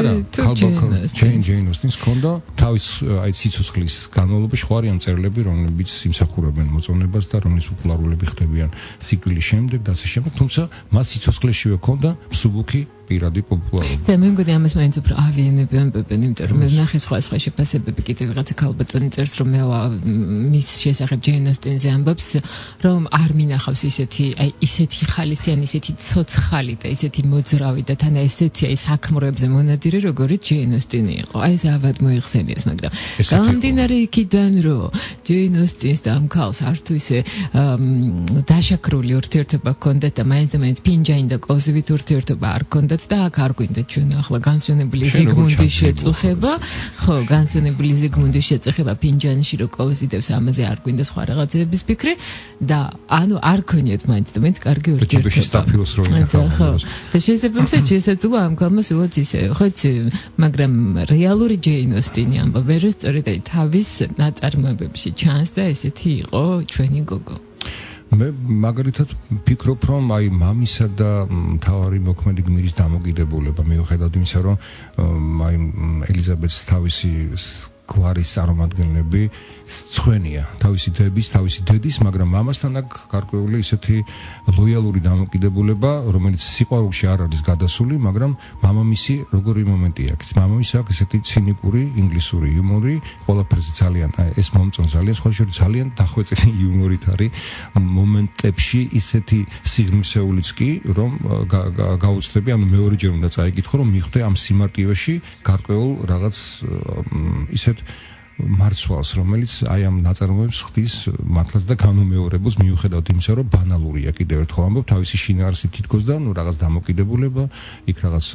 ჯეინ ოსტინს ჰქონდა თავის აი სიცოცხლის განმავლობაში ხვარიან მწერლები, რომლებიც იმსახურებენ მოწონებას და რომლის პოპულარულები ხდებიან სიკვდილის შემდეგ და ასე შემდეგ, თუმცა მას სიცოცხლეშივე ჰქონდა მსუბუქი პირადი პოპულარობა. და მე მგონი ამას მაინც უფრო ავიენებიან პეპენ, იმიტომ რომ მე ვნახე სხვა შეფასებები კიდე ვიღაცა ქალბატონი წერს, რომ მე მის შესახებ ჯეინ ოსტინზე ამბობს, რომ არ მინახავს ისეთი ხალისიანი, ისეთი ცოცხალი და ისეთი მოძრავი და თან ესეთი აი საქმროებზე მონადირე, როგორც ჯეინ ოსტინი იყო. აი ეს ავად მოიხსენიეს, მაგრამ გამომდინარე იქიდან, რომ ჯეინ ოსტინს და ამ ქალს არ თუ ისე დაშაქრული ურთიერთობა ჰქონდათ და მაინც ფინჯანი და კოზივით ურთიერთობა არ ჰქონდათ და აქ არ გვინდა ჩვენ ახლა განსვენებული ზიგმუნდის შეწუხება, ხო, განსვენებული ზიგმუნდის შეწუხება ფინჯანში რო კოვზიდებს, ამაზე არ გვინდა სხვა რაღაცების ფიქრი და ანუ არ ქონიათ მაინც და მაინც კარგი ურთიერთობა. და შესაძლოა შესაძლოა ამ კალმას უაც ისე, ხოც, მაგრამ რეალური ჯეინ ოსტინი ამბობ, ვერ სწორედ აი თავის ნაწარმოებებში ჩანს და ესეთი იყო ჩვენი გოგო. მე მაგალითად ფიქრობ, რომ აი მამისა და მთავარი მოქმედი გმირის დამოკიდებულება მიუხედავად იმისა, რომ აი ელიზაბეტს თავისი გვარის წარმომადგენლები სწვენია, თავისი დედის, მაგრამ მამასთან აქ გარკვეული ისეთი ლოიალური დამოკიდებულება, რომელიც სიყვარულში არ არის გადასული, მაგრამ მამამისი როგორი მომენტია აქ. მამამისი აქ ისეთი ცინიკური ინგლისური იუმორი, ყველაფერზე ძალიან ეს მომწონს ძალიან, სხვა შორის ძალიან დახვეწილი იუმორით არის მომენტებში ისეთი სიღრმისეულიც კი, რომ გაუცდები, ანუ მეორეჯერ უნდა წაიკითხო, რომ მიხვდე ამ სიმარტივეში გარკვეულ რაღაც ისეთ მარცვალს, რომელიც აი ამ ნაწარმოებს ხდის მართლაც და განუმეორებელს, მიუხედავად იმისა, რომ ბანალურია კიდევ ერთხელ ამბობ, თავისი შინაარსით თითქოს და ნუ რაღაც დამოკიდებულება, იქ რაღაც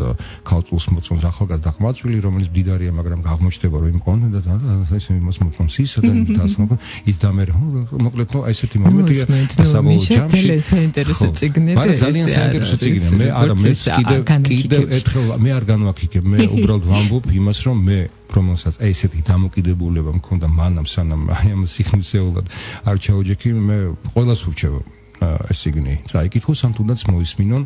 ქალწულს მოწონს ახალგაზრდა ყმაწვილი, რომელიც მდიდარია, მაგრამ აღმოჩნდება, რომ იმ კონდა და ეს იმას მოწონს ისა და იმ დასმოკ ის და მე მოკლედ ნუ აი ესეთი მომენტია და საბოლოო ჯამში საინტერესო წიგნები. მაგრამ ძალიან საინტერესო წიგნია. მე არა მეც კიდევ ერთხელ მე არ განვაქიქებ, მე უბრალოდ ვამბობ იმას, რომ მე რომელსაც ესეთი დამოკიდებულება მქონდა მანამ სანამ აი ამ სიხმისეულად არ ჩაოჯექი, მე ყველას ურჩევ ეს წიგნი წაიკითხოს, ან თუნდაც მოისმინონ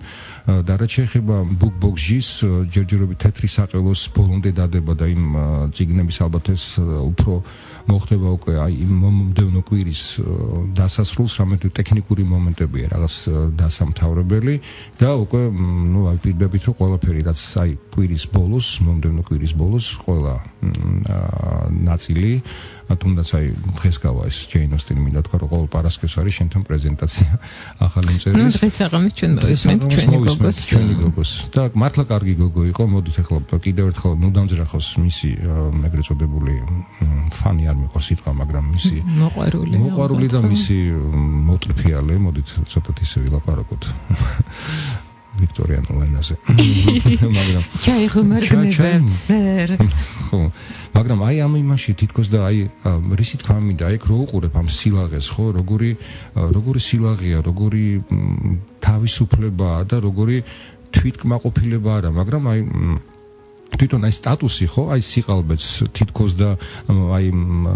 და რაც შეეხება ბუკბოქსის ჯერჯერობით თეთრი საყელოს ბოლომდე დადება და იმ წიგნების ალბათ ეს უფრო მოხდება უკვე აი იმ მომდევნო კვირის დასასრულს, რამე ტექნიკური მომენტებია რაღაც დასამთავრებელი და უკვე ნუ აი პირდებით რომ ყველაფერი რაც აი კვირის ბოლოს, მომდევნო კვირის ბოლოს ყველა ნაწილი თუნდაც აი დღეს გავა ეს ჯეინ ოსტინი მინდა თქვა რომ ყოველ პარასკევს არის შენთან პრეზენტაცია ახალი მწერლის. ნუ დღეს აღამის ჩვენ მოვისმენთ ჩვენი გოგოს. და მართლა კარგი გოგო იყო, მოდით ახლა კიდევ ერთხელ ნუ დამძრახოს მისი ეგრეთ წოდებული ფანი არ მიყვარს სიტყვა, მაგრამ მისი მოყვარული და მისი მოტრფიალე, მოდით ცოტათ ისე ვილაპარაკოთ. ვიქტორიანულ ენაზე. მაგრამ ხო, მაგრამ აი ამ იმაში თითქოს და აი რისი თქვა მინდა, აი რო უყურებ ამ სილაღეს, ხო, როგორი სილაღეა, როგორი თავისუფლებაა და როგორი თვითკმაყოფილება არა, მაგრამ აი თვითონ აი სტატუსი, ხო, აი სიყალბეც თითქოს და აი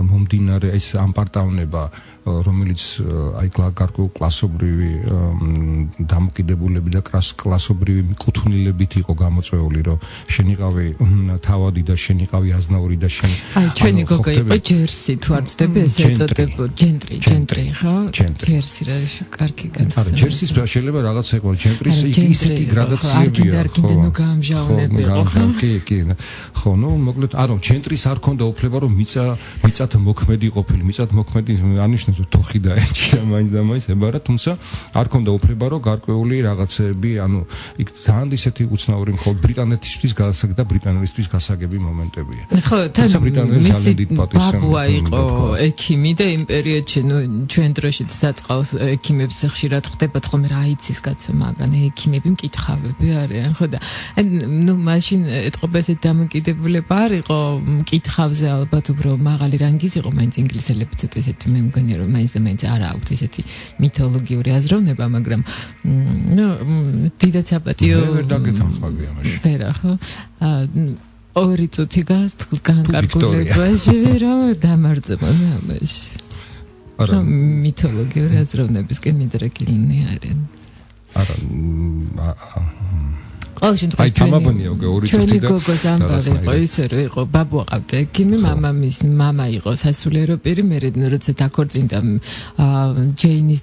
მომდინარე ეს ამპარტავნება, რომელიც აი გარკვეულ კლასობრივი დამოკიდებულები და კლასობრივი მიკუთვნილებით იყო გამოწვეული, რომ შენიყავი თავადი და შენიყავი აზნაური და შენ აი ჩვენი გოგო იყო ჯერსი, თუ არ ვცდები, ესე ეწოდებოდა ჯენტრი, ხო? ჯერსი რა კარგი განცდა. არა, ჯერსის შეიძლება რაღაცა იყო, ჯენტრის ისეთი გრადაციებია, ხო? ნუ გამჟავნები, ხო? კი ხო ნუ მოკლედ ანუ ცენტრის არ ქონდა უფლება რომ მიწათ მოქმედი ყოფილი მიწათ მოქმედი ანიშნავს რომ თოხი დაეჭი და მაინც და მაინც ებარა თუმცა არ ქონდა უფლება რომ გარკვეული რაღაცები ანუ იქ ძალიან ისეთი უცნაური მხოლოდ ბრიტანეთისთვის გასაგები და ბრიტანელისთვის გასაგები მომენტებია ხო თან ბრიტანელი ძალიან დიდ ბაბუა იყო ექიმი და იმ პერიოდში ნუ ჩვენ დროში საწყალს ექიმებს ხშირად ხვდებათ ხოლმე რა იცის კაცო მაგან ექიმები მკითხავები არიან ხო და ნუ მაშინ ეთყობა ესეთ დამოკიდებულება არ იყო მკითხავზე ალბათ უფრო მაღალი რანგის იყო მაინც ინგლისელები ცოტა ესეთი მე მგონია რომ მაინც და მაინც არ აქვთ ესეთი მითოლოგიური აზროვნება მაგრამ ნუ დიდად საპატიო ვერ დაგეთანხმები ამაში ვერა ხო ორი წუთი განკარგულებაში რომ დამარცხებო ამაში არა მითოლოგიური აზროვნებისკენ მიდრეკილნი არიან არა ყოველ შემთხვევაში აი თამაბანია ორი წუთი და გოგოს ამბავი იყო ისე რომ იყო ბაბუა ყავდა ექიმი მამა იყო სასულიერო პირი მე როცა დაქორწინდა ჯეინის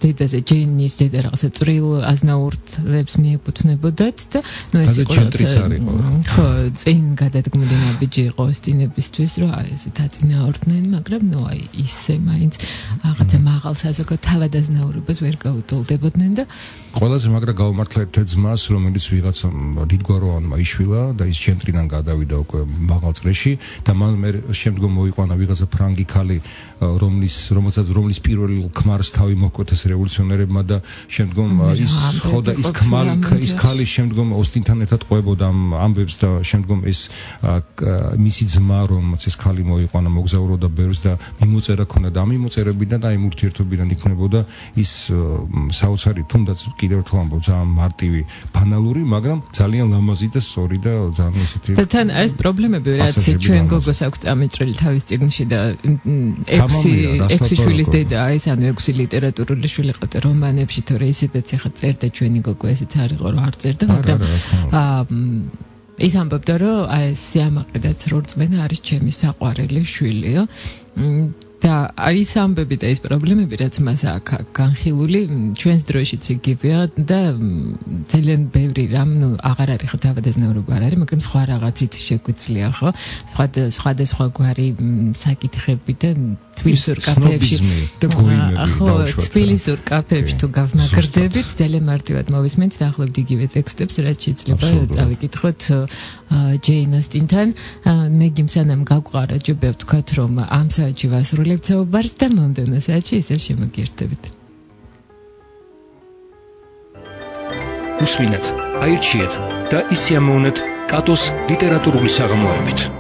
დედა რაღაცა წვრილ აზნაურთებს მიეკუთვნებოდათ და ნუ ეს იყო ხო წინ გადადგმული ნაბიჯი იყო ოსტინებისთვის რომ აი ესე დაწინაურდნენ მაგრამ ნუ აი ისე მაინც რაღაცა მაღალ საზოგადო თავადაზნაურობას ვერ გაუტოლდებოდნენ და ყველაზე მაგრა გავმართლა ერთ ძმას რომელიც ვიღაცა დიდგვაროვანმა იშვილა და ის ცენტრიდან გადავიდა უკვე მაღალ წრეში და მან მე შემდგომ მოიყვანა ვიღაცა ფრანგი ქალი რომლის პირველი ქმარს თავი მოკვეთეს რევოლუციონერებმა და შემდგომ ის ხო და ის ქალი შემდგომ ოსტინთან ერთად ყვებოდა ამბებს და შემდგომ ეს მისი ძმა რომელიც ეს ქალი მოიყვანა მოგზაურობდა ბევრს და მიმოწერა ქონდა და ამ მიმოწერებიდან და აი ურთიერთობიდან იქნებოდა ის საოცარი თუნდაც კიდევ ერთხელ ამბობ ძალიან მარტივი ბანალური მაგრამ ძალიან ლამაზი და სწორი და ძალიან ისეთი და თან ეს პრობლემები რაც ჩვენ გოგოს აქვს წამეწრილი თავის წიგნში და ექვსი შვილის დედა ეს ანუ ექვსი ლიტერატურული შვილი ყავდა რომანებში თორე ისედაც ახლა წერდა ჩვენი გოგო ესეც არ იყო რომ არ წერდა მაგრამ ის ამბობდა რომ აი სიამაყედაც რორწმენა არის ჩემი საყვარელი შვილიო და ის ამბები და ის პრობლემები რაც მას აქვს განხილული ჩვენს დროშიც იგივეა და ძალიან ბევრი რამ ნუ აღარ არის ხო თავადაზნაურობა არ არის მაგრამ სხვა რაღაცით შეგვიძლია ხო სხვადასხვა გვარი საკითხები და თბილისურ კაფეებში და გოიმები ხო თბილისურ კაფეებში თუ გავმაგრდებით ძალიან მარტივად მოვისმენთ და ახლობთ იგივე ტექსტებს რაც შეიძლება წავიკითხოთ ჯეინ ოსტინთან მე გიმსანამ გაგვყარა ჯობია ვთქვათ რომ ამ საათში ვასრულებთ საუბარს და მომდევნო საათში ისევ შემოგიერთებით უსმინეთ აირჩიეთ და ისიამოვნეთ კატოს ლიტერატურული საღამოებით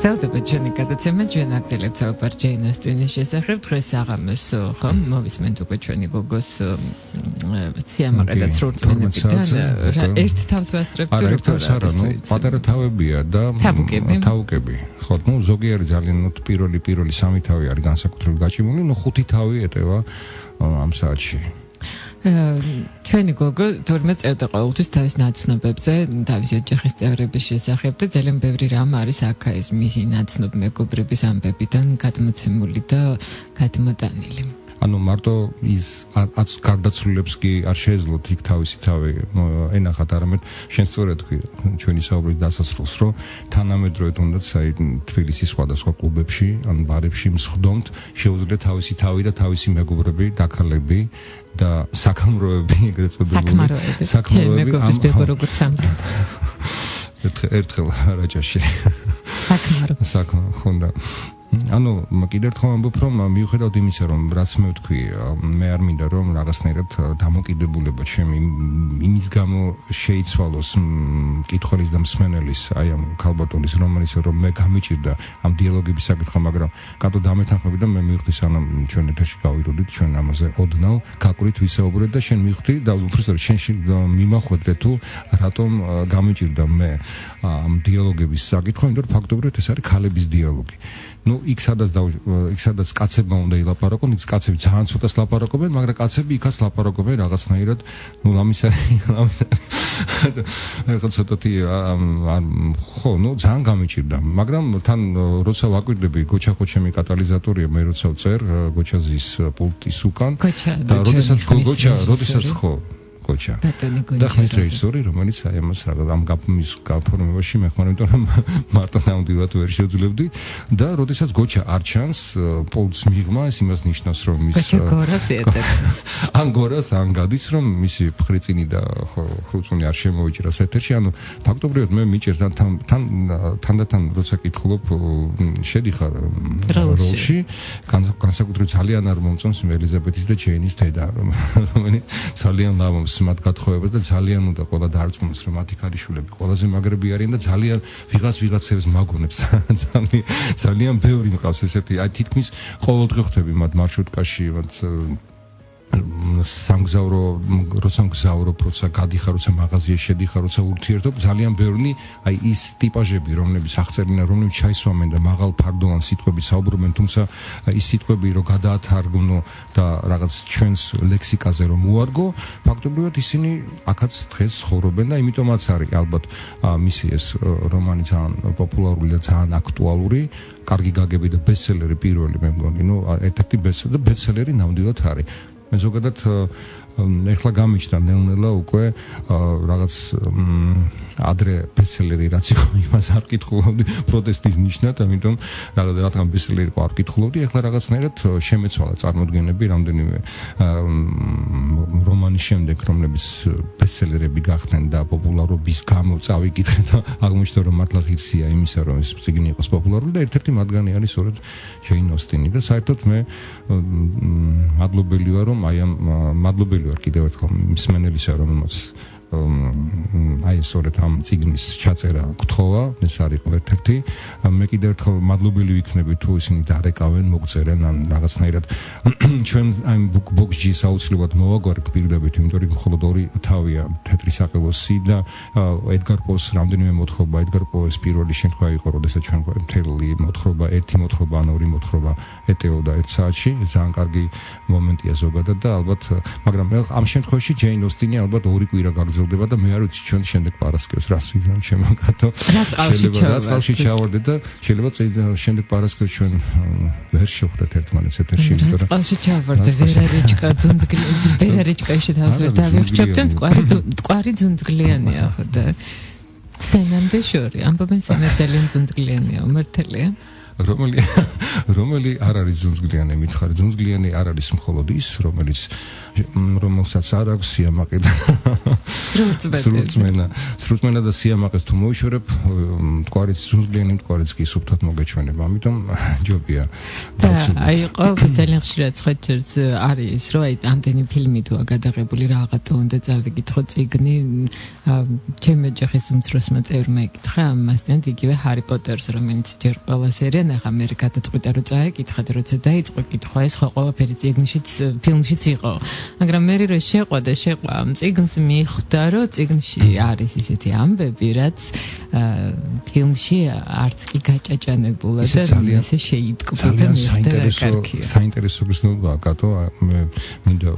გრძელდება ჩვენი გადაცემა ჩვენ აგრძელებთ საუბარს ჯეინ ოსტინის შესახებ დღეს საღამოს ხო მოვისმენთ უკვე ჩვენი გოგოს სიამაყედაც რორწმენებიდან ერთ თავს ვასწრებთ რა პატარა თავებია და თავკები ხო ნუ ზოგიერთი ძალიან პირველი სამი თავი არის განსაკუთრებით გაჭიმული ნუ ხუთი თავი ეტევა ამ საათში ჩვენი გოგო თორმე წერდა ყოველთვის თავის ნაცნობებზე, თავისი ოჯახის წევრების შესახებ და ძალიან ბევრი რამ არის აქ ეს მისი ნაცნობ მეგობრების ამბებიდან გადმოცემული და გადმოტანილი. ანუ მარტო ის გარდაცვლილებს კი არ შეეძლოთ იქ თავისი თავი ენახათ არამედ შენ სწორედ თქვი ჩვენი საუბრის დასასრულს რომ თანამედროვე თუნდაც აი თბილისის სხვადასხვა კლუბებში ან ბარებში მსხდომთ შეუძლია თავისი თავი და თავისი მეგობრები დაქალები და საქამროები ეგრეთ წოდებული საქამროები მეგობრის ბებო როგორც ამბობ ერთხელ რაჭაში საქამრო ხონდა ანუ კიდევ ერთხელ ამბობ რომ მიუხედავად იმისა რომ რაც მე ვთქვი მე არ მინდა რომ რაღაცნაირად დამოკიდებულება ჩემი იმის გამო შეიცვალოს მკითხველის და მსმენელის აი ამ ქალბატონის რომანის რომ მე გამიჭირდა ამ დიალოგების საკითხი მაგრამ კატო დამეთანხმები და მე მივხვდი სანამ ჩვენ ეთერში გავიდოდით ჩვენ ამაზე ოდნავ გაკვირით ვისაუბრეთ და შენ მივხვდი და უბრალოდ შენში მიმახვედრე თუ რატომ გამიჭირდა მე ამ დიალოგების საკითხი იმიტომ რომ ფაქტობრივად ეს არის ქალების დიალოგი ну იქ სადაც კაცებმა უნდა ილაპარაკონ, იქ კაცები ძალიან ცოტას ლაპარაკობენ, მაგრამ კაცები იქაც ლაპარაკობენ რაღაცნაირად, ну ეხლა ცოტათი ხო, ну ძალიან გამიჭირდა, მაგრამ თან როცა ვაკვირდები გოჩა ხო ჩემი კატალიზატორია, მე როცა ვწერ გოჩაზის პულტის უკან და როდესაც გოჩა, როდესაც ხო გოჩა. ბატონი გონჩა. და ხმის რეჟისორი, რომელიც აი ამას რაღაც ამ გაფორმებაში მეხმარ, იმიტომ რომ მარტო ნამდვილად ვერ შევძლებდი და როდესაც გოჩა არ ჩანს, პოლს მიღმა ეს იმას ნიშნავს, რომ ის გოჩა გორას ეწერს. ან გორას ან გადის, რომ მისი ხრიწინი და ხრუწუნი არ შემოიჭრას ეთერში, ანუ ფაქტობრივად მე მიჭერს თანდათან როცა კითხულობ შედიხარ როლში, განსაკუთრებით ძალიან არ მომწონს ელიზაბეთის და ჯეინის დედა, რომელიც ძალიან ლამობს მათ გათხოვებას და ძალიან უნდა ყველა დაარწმუნოს, რომ მათი ქალიშვილები ყველაზე მაგრები არიან და ძალიან ვიღაცებს მაგონებს. ძალიან ბევრი მყავს ესეთი, აი თითქმის ყოველდღე ხვდები მათ მარშრუტკაში, მათ სამგზავრო, როცა მგზავრობ, როცა გადიხარ, როცა მაღაზიაში შედიხარ, როცა ურთიერთობ, ძალიან ბევრი აი ის ტიპაჟები, რომლებიც აღწერდნენ, რომლებიც ჩაისვამენ და მაღალ ფარდოვან სიტყვებით საუბრობენ, თუმცა ის სიტყვები რო გადაათარგმნო და რაღაც ჩვენს ლექსიკაზე რომ უარგო, ფაქტობრივად ისინი აქაც დღეს ცხოვრობენ და იმიტომაც არის ალბათ მისი ეს რომანი ძალიან პოპულარული და ძალიან აქტუალური, კარგი გაგები და ბესტსელერი პირველი მე მგონი, ერთ-ერთი ბესტსელერი ნამდვილად არის. მე ზოგადად ეხლა გამიჩნდა ნელ-ნელა უკვე რაღაც ადრე ბესტსელერი რაც იყო იმას არ კითხულობდი პროტესტის ნიშნად, ამიტომ რაღაც ბესტსელერი იყო არ კითხულობდი, ეხლა რაღაცნაირად შემეცვალა წარმოდგენები რამდენიმე რომანის შემდეგ, რომლებიც ბესტსელერები გახდნენ და პოპულარობის გამო წავიკითხე და აღმოჩნდა რომ მართლა ღირსია იმისა, რომ ეს წიგნი იყოს პოპულარული და ერთ-ერთი მათგანი არის სწორედ ჯეინ ოსტინი და საერთოდ მე მადლობელი ვარ, რომ აი ამ მადლობელი ვარ კიდევ ერთხელ მსმენელისა, რომელმაც აი სწორედ ამ წიგნის ჩაწერა გთხოვა, ეს არის ერთ-ერთი. მე კიდევ ერთხელ მადლობელი ვიქნები თუ ისინი დარეკავენ, მოგწერენ ან რაღაცნაირად ჩვენ აი ბოქსჯის აუცილებლად მოვაგვარებ პირდებით, იმიტომ რომ მხოლოდ ორი თავია თეთრი საყელოსი და ედგარ პოს რამდენიმე მოთხრობა, ედგარ პოს პირველი შემთხვევა იყო, როდესაც ჩვენ მთელი მოთხრობა, ერთი მოთხრობა ან ორი მოთხრობა ეტეოდა ერთ საათში, ძალიან კარგი მომენტია ზოგადად და ალბათ, მაგრამ ამ შემთხვევაში ჯეინ ოსტინი ალბათ ორი კვირა გაგრძელდება და მე არ ვიცი ჩვენ შემდეგ პარასკევს რას ვიზამ შემოგატო. რაც წყალში ჩავარდე და შეიძლება შემდეგ პარასკევს ჩვენ ვერ შევხვდეთ ერთმანეთს ეთერში, იმიტომ რომ წყალში ჩავარდე, ვერარიჭკაში თავს ვერ დავიხრჩებდე, მტკვარი ძუნძგლიანია ხო და სენამდე შორი, ამბობენ სენა ძალიან ძუნძგლიანია, უმართალია. რომელი არ არის ძუნძგლიანი, მითხარი, ძუნძგლიანი არ არის მხოლოდ ის, რომელსაც არ აქვს სიამაყე და სრულწმენა და სიამაყეს თუ მოიშორებ, მტკვარიც ძუნძგლიანი, მტკვარიც კი სუფთად მოგეჩვენება, ამიტომ ჯობია. და აი ყოველთვის ძალიან ხშირად ხვეჭერს არის, რომ აი ამდენი ფილმი თუა გადაღებული რაღაცა უნდა წავიკითხო წიგნი, ჩემი ოჯახის უმცროსმა წევრმა ეკითხა ამასთან იგივე ჰარი პოტერს, რომელიც ჯერ ყველა სერია ნახა, მე გადაწყვიტა რომ წაეკითხა და როცა დაიწყო კითხვა, ეს ხო ყველაფერი წიგნშიც, ფილმშიც იყო. მაგრამ მე რო შეყვა ამ წიგნს მიხვდა, რომ წიგნში არის ისეთი ამბები, რაც ფილმში არც კი გაჭაჭანებულა და ესე შეიტკბო და საინტერესო გზნობაა კატო, მე მინდა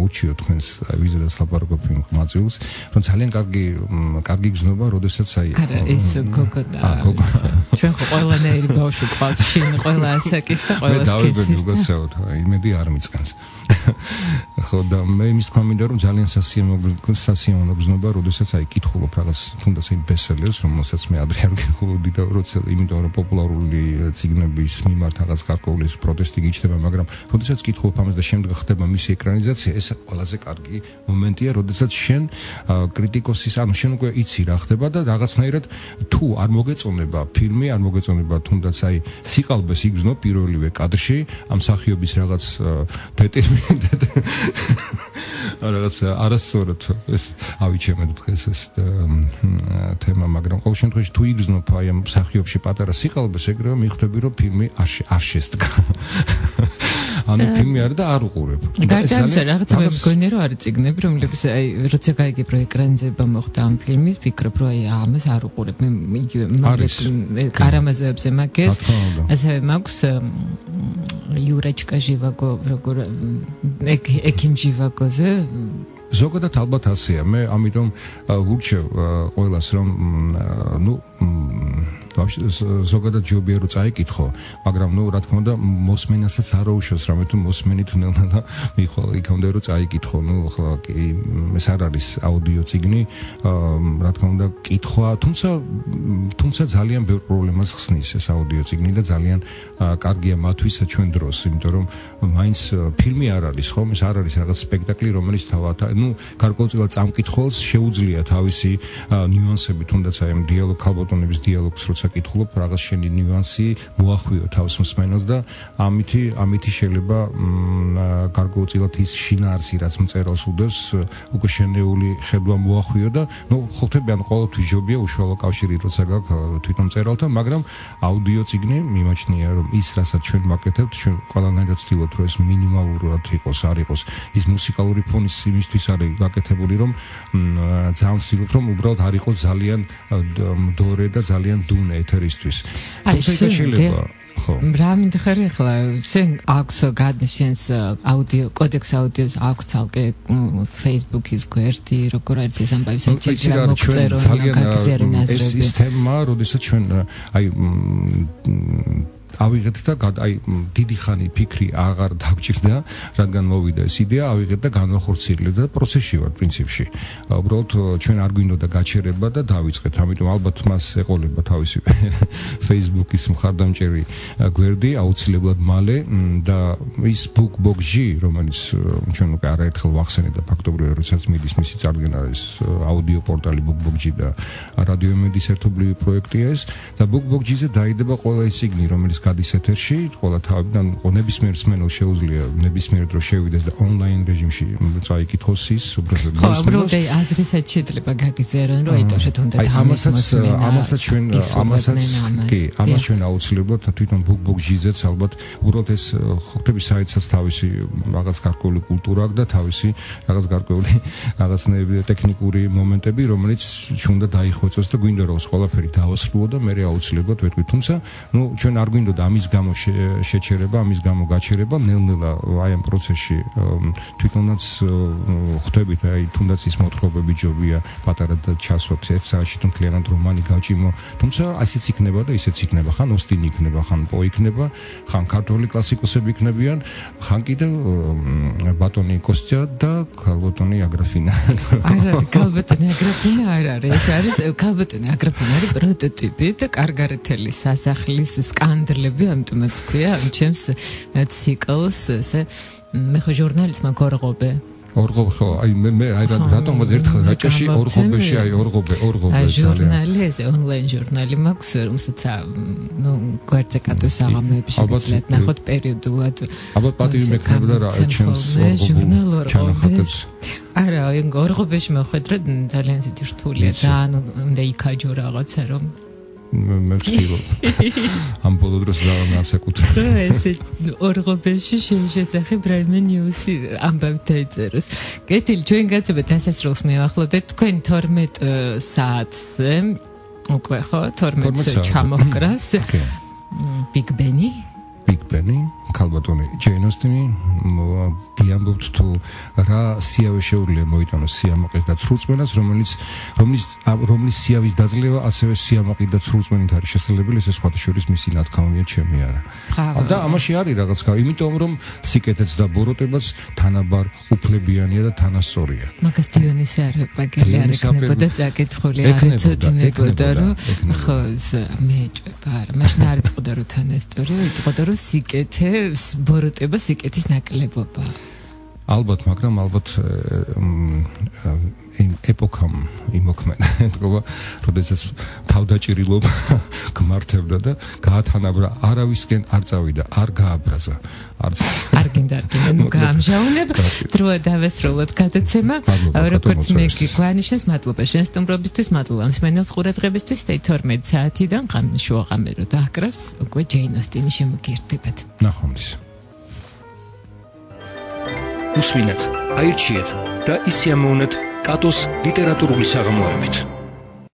უჩიო თქვენს ვიზიტას ლაპარაკობ იმ ხმაწვილს, რომ ძალიან კარგი გზნობა, როდესაც აი არა ეს გოგო და ჩვენ ხო ყველანაირი ბავშვი ყავს შინ, ყველა ასაკის და ყველა სქესის. მე დავიბედი უგაცრავად, იმედი არ მიწყენს. ხო და მე იმის თქვა მინდა რომ ძალიან სასიამოვნო გზნობა, როდესაც აი კითხულობ რაღაც თუნდაც იმ ბესტსელერს, რომელსაც მე ადრე არ გიხულობდი და როცა იმიტომ რომ პოპულარული წიგნების მიმართ რაღაც გარკვეული პროტესტი გიჩნდება, მაგრამ როდესაც კითხულობ ამას და შემდეგ ხდება მისი ეკრანიზაცია, ეს ყველაზე კარგი მომენტია, როდესაც შენ კრიტიკოსის, ანუ შენ უკვე იცი რა ხდება და რაღაცნაირად თუ არ მოგეწონება ფილმი, არ მოგეწონება თუნდაც აი სიყალბეს იგრძნო პირველივე კადრში ამ მსახიობის რაღაც რაღაც არასწორად ავიჩემეთ დღეს ეს თემა, მაგრამ ყოველ შემთხვევაში თუ იგრძნობ აი ამ მსახიობში პატარა სიყალბეს, ეგრევე მიხვდები რომ ფილმი არ შესდგა. ანუ ფილმი არის და არ უყურებ. გარდა ამისა, რაღაცა მე მგონია რომ არის წიგნები, რომლებიც აი როცა გაიგებ რომ ეკრანიზება მოხდა ამ ფილმის, ფიქრობ რომ აი ამას არ უყურებ. მე იგივე კარამაზოებზე მაგეს, ასევე მაქვს იურაჩკა ჟივაგო, როგორ ექიმ ჟივაგოზე ზოგადად ალბათ ასეა. მე ამიტომ ვურჩევ ყველას რომ ზოგადად ჯობია რომ წაიკითხო, მაგრამ ნუ რა თქმა უნდა მოსმენასაც არ აუშვებს, რამე თუ მოსმენით ნელ-ნელა მიხვალ იქამდე რომ წაიკითხო, ნუ ახლა ეს არ არის აუდიო წიგნი, რა თქმა უნდა კითხვა, თუმცა ძალიან ბევრ პრობლემას ხსნის ეს აუდიო წიგნი და ძალიან კარგია მათთვის ჩვენ დროს, იმიტომ რომ მაინც ფილმი არ არის, ხომ? ეს არ არის რაღაც სპექტაკლი, რომელიც გარკვეულწილად წამკითხველს შეუძლია თავისი ნიუანსები, თუნდაც აი ამ ქალბატონების დიალოგს როცა კითხულობ, რაღაც შენი ნიუანსი მოახვიო თავს მსმენელს და ამითი შეიძლება გარკვეულწილად ის შინაარსი, რაც მწერალს უდევს, უკვე შენეული ხედვა მოახვიო და ხვდები ან ყოველთვის ჯობია უშუალო კავშირი როცა გაქვს თვითონ მწერალთან, მაგრამ აუდიო წიგნი მიმაჩნია რომ ის რასაც ჩვენ ვაკეთებთ, ჩვენ ყველანაირად ვცდილობთ რომ ეს მინიმალურად იყოს, არ იყოს ის მუსიკალური ფონის იმისთვის არის გაკეთებული, რომ ძალიან ვცდილობთ რომ უბრალოდ არ იყოს ძალიან მდორე და ძალიან დუნე ეთერისთვის. თუმცა ის შეიძლება რა მინდიხარი ახლა შენ აქვს გადაშენს აუდიო კოდექს აუდიოს აქვს ცალკე Facebook-ის გვერდი, როგორ არის ეს ამბავი საჭირო მოგწერო ეს თემა, როდესაც ჩვენ აი ავიღეთ და აი დიდი ხანი ფიქრი აღარ დაგჭირდა, რადგან მოვიდა ეს იდეა, ავიღეთ და განვახორციელებთ და პროცესში ვარ პრინციპში. უბრალოდ ჩვენ არ გვინდოდა გაჩერება და დავიწყეთ, ამიტომ ალბათ მას ეყოლება თავისი Facebook-ის მხარდამჭერი გვერდი აუცილებლად მალე და ის BookBox-ი, რომელიც ჩვენ უკვე არაერთხელ ვახსენეთ და ფაქტობრივად როდესაც მიდის მისი წარდგენა არის აუდიო პორტალი BookBox-ი და რადიო მედიის ერთობლივი პროექტია ეს და BookBox-ზე დაიდება ყველა ის წიგნი, რომელიც გადის ეთერში, ყველა თავიდან ნებისმიერ მსმენელს შეუძლია ნებისმიერ დროს შევიდეს და ონლაინ რეჟიმში წაიკითხოს ის უბრალოდ. ხო, უბრალოდ აზრისაც შეიძლება გაგიზიარონ, რომ აიტორეთ უნდა ამასაც ჩვენ აუცილებლად თვითონ BookBox-ზეც ალბათ უბრალოდ ეს ხვდები საიტსაც თავისი რაღაც გარკვეული კულტურა აქვს და თავისი რაღაც გარკვეული რაღაცნაირი ტექნიკური მომენტები, რომელიც ჩვენ უნდა დაიხვეწოს და გვინდა რომ ყველაფერი დავასრულო და მე აუცილებლად ვეთქვი, თუმცა ჩვენ არ გვინდა ამის გამო შეჩერება, ამის გამო გაჩერება, ნელ-ნელა აი ამ პროცესში თვითონაც ხვდებით, აი თუნდაც ის მოთხრობები ჯობია პატარა და ჩასვათ 1 საათში თუ მთლიანად რომანი გაჭიმო, თუმცა ასეც იქნება და ისეც იქნება, ხან ოსტინი იქნება, ხან პო იქნება, ხან ქართული კლასიკოსები იქნებიან, ხან კიდევ ბატონი კოსტია და ქალბატონი აგრაფინა. არა, ქალბატონი აგრაფინა არ არის, ეს არის ქალბატონი აგრაფინა არის პროტოტიპი და კარგარეთელი სასახლის სკანდალი, ამიტომაც ქვია ჩემს ციკლს ესე მე ხო ჟურნალისტმა გორღობე ორღობე ხო აი მე აი რატომ ერთხელ რაჭაში ორღობეში აი ორღობე ძალიან ჟურნალი ეს ონლაინ ჟურნალი მაქვს რომელსაც ნუ გვერდზე კატოს აღამოები შეიძლება ნახოთ პერიოდულად ალბათ პატივი მექნებოდა რა ჩემს ჟურნალს არა აი ორღობეში მეხვედრე ძალიან ისეთი რთულია ძალიან უნდა იქაჯო რაღაცა რომ მე ვცდილობ ამ ბოლო დროს ძალიან ასაკუთრებია ესე ორღობეში შესახებ რაიმე ნიუსი ამბავი დაიწეროს კეთილი ჩვენ გაცებეთ დასასრულს მივახლოვდეთ თქვენ 12 საათზე უკვე ხო 12 ჩამოჰკრავს Big Ben-ი ქალბატონი ჯეინ ოსტინი გიამბობთ თუ რა სიავე შეუძლია მოიტანოს სიამაყის და ცრუწმენას რომლის სიავის დაძლევა ასევე სიამაყის და ცრუწმენით არის შესაძლებელი ეს სხვათა შორის მისი ნათქვამია ჩემი არა და ამაში არის რაღაც იმიტომ რომ სიკეთეც და ბოროტებაც თანაბარ უფლებიანია და თანასწორია მაგას დიონისი არ ვეპაგელი არ ეკნებოდა წაკითხული არ ეცოდინებოდა რომ ხო მე ჭება არა მაშინ არ იტყოდა რომ თანასწორია იტყოდა რომ სიკეთე ბოროტება სიკეთის ნაკლებობა ალბათ მაგრამ იმ ეპოქამ იმოქმედა თქობა როდესაც თავდაჭირილობა გმართებდა და გაათანაბრა არავისკენ არ წავიდა არ გააბრაზა არ გინდა ნუ გაამჟაუნებ დროა დავესრულოთ გადაცემა როგორც მე გიგვანიშნეს მადლობა შენ სტუმრობისთვის მადლობა მსმენელს ყურადღებისთვის და 12 საათიდან შუაღამერო დააკრავს უკვე ჯეინ ოსტინი შემოგირდებათ ნახვამდის უსმინეთ აირჩიეთ და ისიამოვნეთ კატოს ლიტერატურული საღამოებით